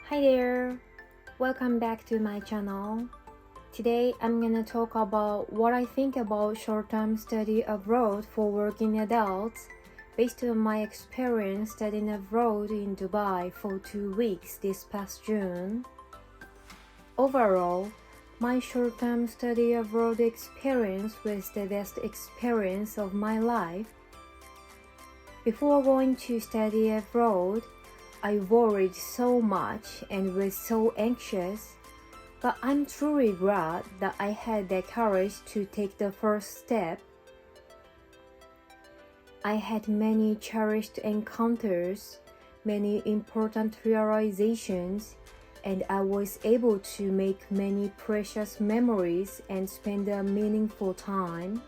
Hi there! Welcome back to my channel. Today I'm gonna talk about what I think about short-term study abroad for working adults based on my experience studying abroad in Dubai for 2 weeks this past June. Overall, my short-term study abroad experience was the best experience of my life. Before going to study abroad, I worried so much and was so anxious, but I'm truly glad that I had the courage to take the first step. I had many cherished encounters, many important realizations, and I was able to make many precious memories and spend a meaningful time.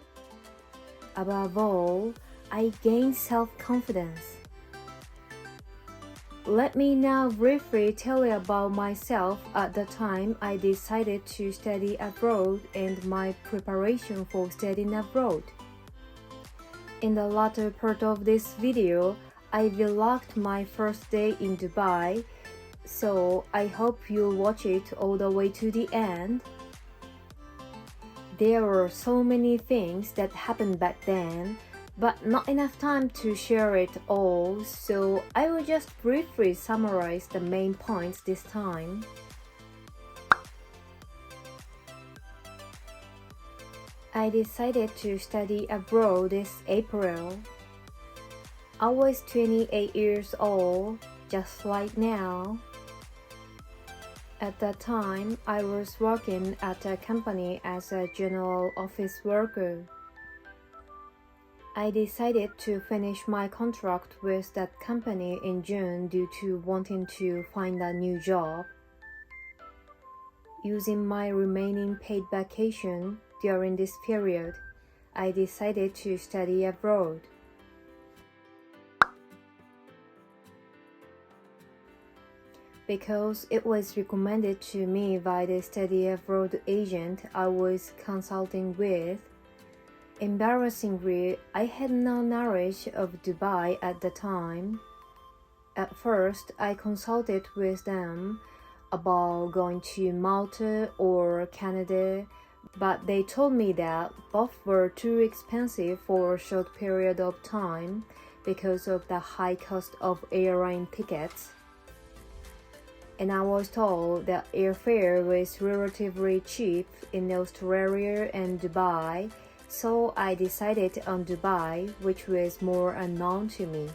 Above all, I gained self-confidence. Let me now briefly tell you about myself at the time I decided to study abroad and my preparation for studying abroad. In the latter part of this video, I vlogged my first day in Dubai, so I hope you'll watch it all the way to the end. There were so many things that happened back then, but not enough time to share it all, so I will just briefly summarize the main points this time. I decided to study abroad this April. I was 28 years old, just like now. At that time, I was working at a company as a general office worker. I decided to finish my contract with that company in June due to wanting to find a new job. Using my remaining paid vacation during this period, I decided to study abroad. Because it was recommended to me by the study abroad agent I was consulting with, embarrassingly, I had no knowledge of Dubai at the time. At first, I consulted with them about going to Malta or Canada, but they told me that both were too expensive for a short period of time because of the high cost of airline tickets. And I was told that airfare was relatively cheap in Australia and Dubai, so I decided on Dubai, which was more unknown to me.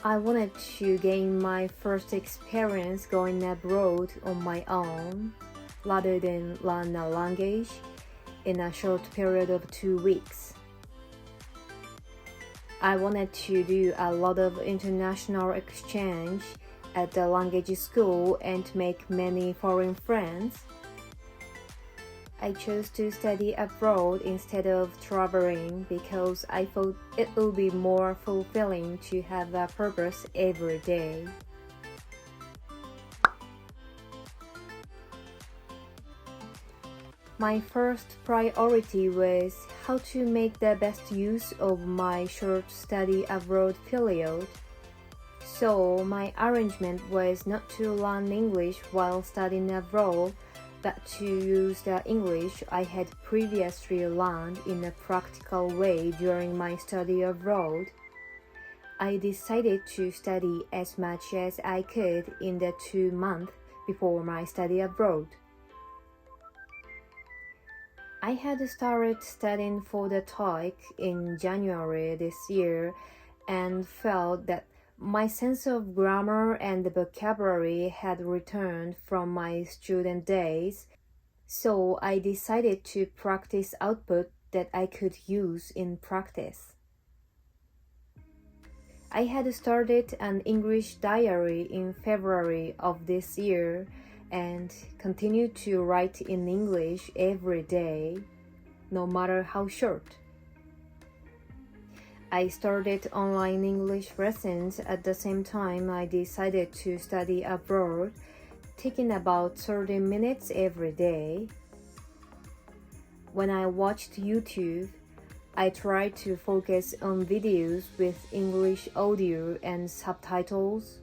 I wanted to gain my first experience going abroad on my own, rather than learn a language in a short period of 2 weeks. I wanted to do a lot of international exchange at the language school and make many foreign friends. I chose to study abroad instead of traveling because I thought it would be more fulfilling to have a purpose every day. My first priority was how to make the best use of my short study abroad period. So my arrangement was not to learn English while studying abroad, but to use the English I had previously learned in a practical way during my study abroad. I decided to study as much as I could in the 2 months before my study abroad. I had started studying for the TOEIC in January this year and felt that my sense of grammar and vocabulary had returned from my student days, so I decided to practice output that I could use in practice. I had started an English diary in February of this year and continued to write in English every day, no matter how short. I started online English lessons at the same time I decided to study abroad, taking about 30 minutes every day. When I watched YouTube, I try to focus on videos with English audio and subtitles.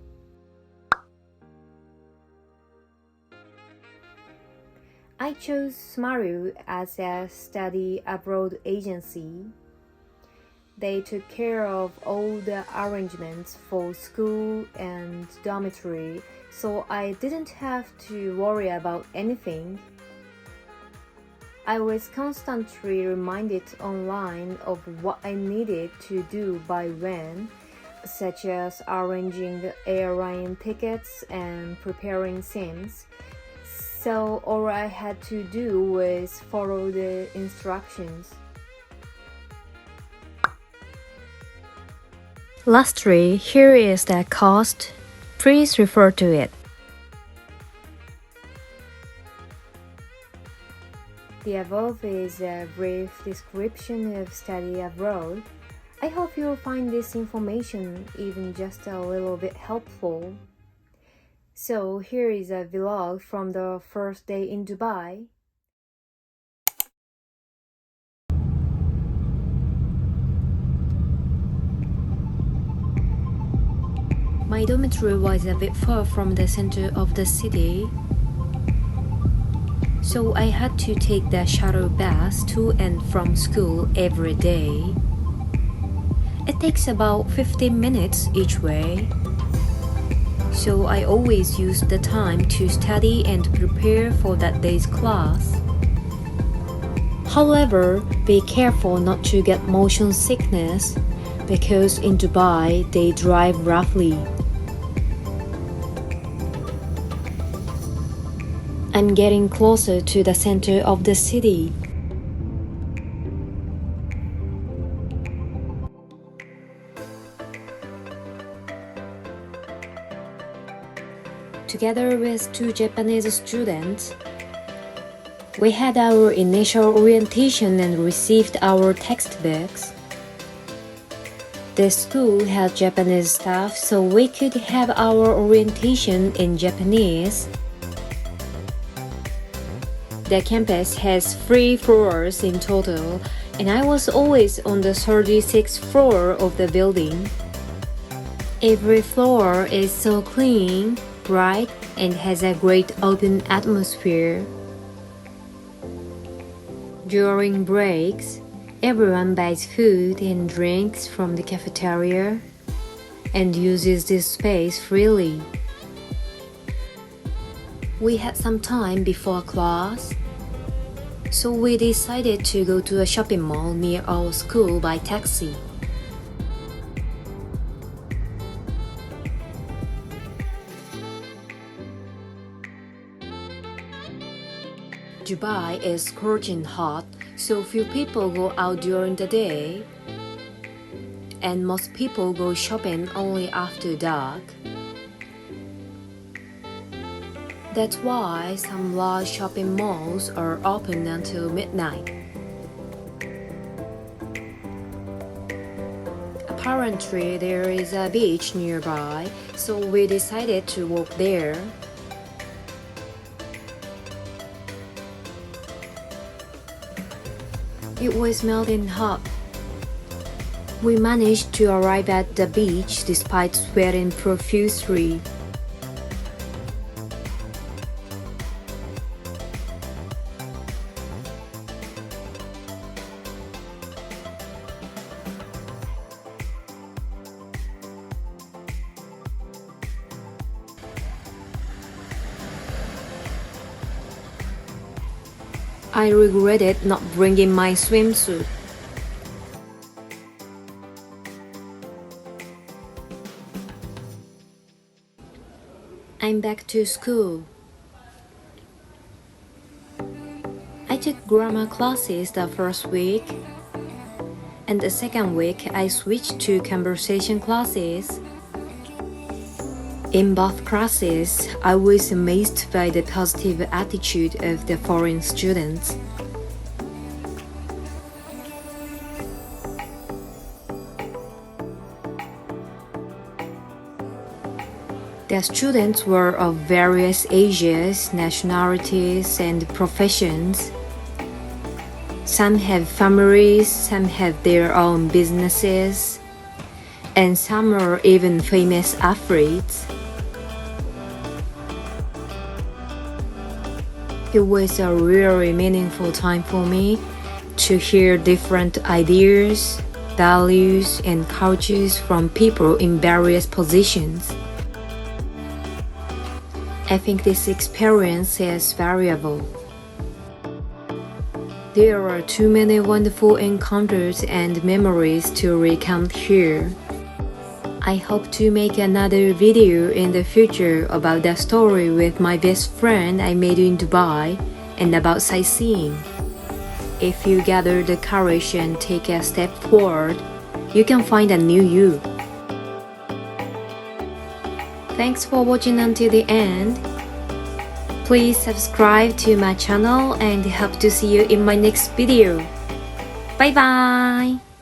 I chose Smaru as a study abroad agency. They took care of all the arrangements for school and dormitory, so I didn't have to worry about anything. I was constantly reminded online of what I needed to do by when, such as arranging the airline tickets and preparing SIMs. So all I had to do was follow the instructions. Lastly, here is the cost. Please refer to it. The above is a brief description of study abroad. I hope you'll find this information even just a little bit helpful. So here is a vlog from the first day in Dubai. My dormitory was a bit far from the center of the city, so I had to take the shuttle bus to and from school every day. It takes about 15 minutes each way, so I always use the time to study and prepare for that day's class. However, be careful not to get motion sickness, because in Dubai they drive roughly. I'm getting closer to the center of the city. Together with 2 Japanese students, we had our initial orientation and received our textbooks. The school had Japanese staff, so we could have our orientation in Japanese. The campus has 3 floors in total, and I was always on the 36th floor of the building. Every floor is so clean, bright, and has a great open atmosphere. During breaks, everyone buys food and drinks from the cafeteria and uses this space freely. We had some time before class, so we decided to go to a shopping mall near our school by taxi. Dubai is scorching hot, so few people go out during the day, and most people go shopping only after dark. That's why some large shopping malls are open until midnight. Apparently, there is a beach nearby, so we decided to walk there. It was melting hot. We managed to arrive at the beach despite sweating profusely. I regretted not bringing my swimsuit. I'm back to school. I took grammar classes the first week, and the second week I switched to conversation classes. In both classes, I was amazed by the positive attitude of the foreign students. The students were of various ages, nationalities, and professions. Some have families, some have their own businesses, and some are even famous athletes. It was a really meaningful time for me to hear different ideas, values, and cultures from people in various positions. I think this experience is valuable. There are too many wonderful encounters and memories to recount here. I hope to make another video in the future about the story with my best friend I met in Dubai and about sightseeing. If you gather the courage and take a step forward, you can find a new you. Thanks for watching until the end. Please subscribe to my channel and hope to see you in my next video. Bye bye!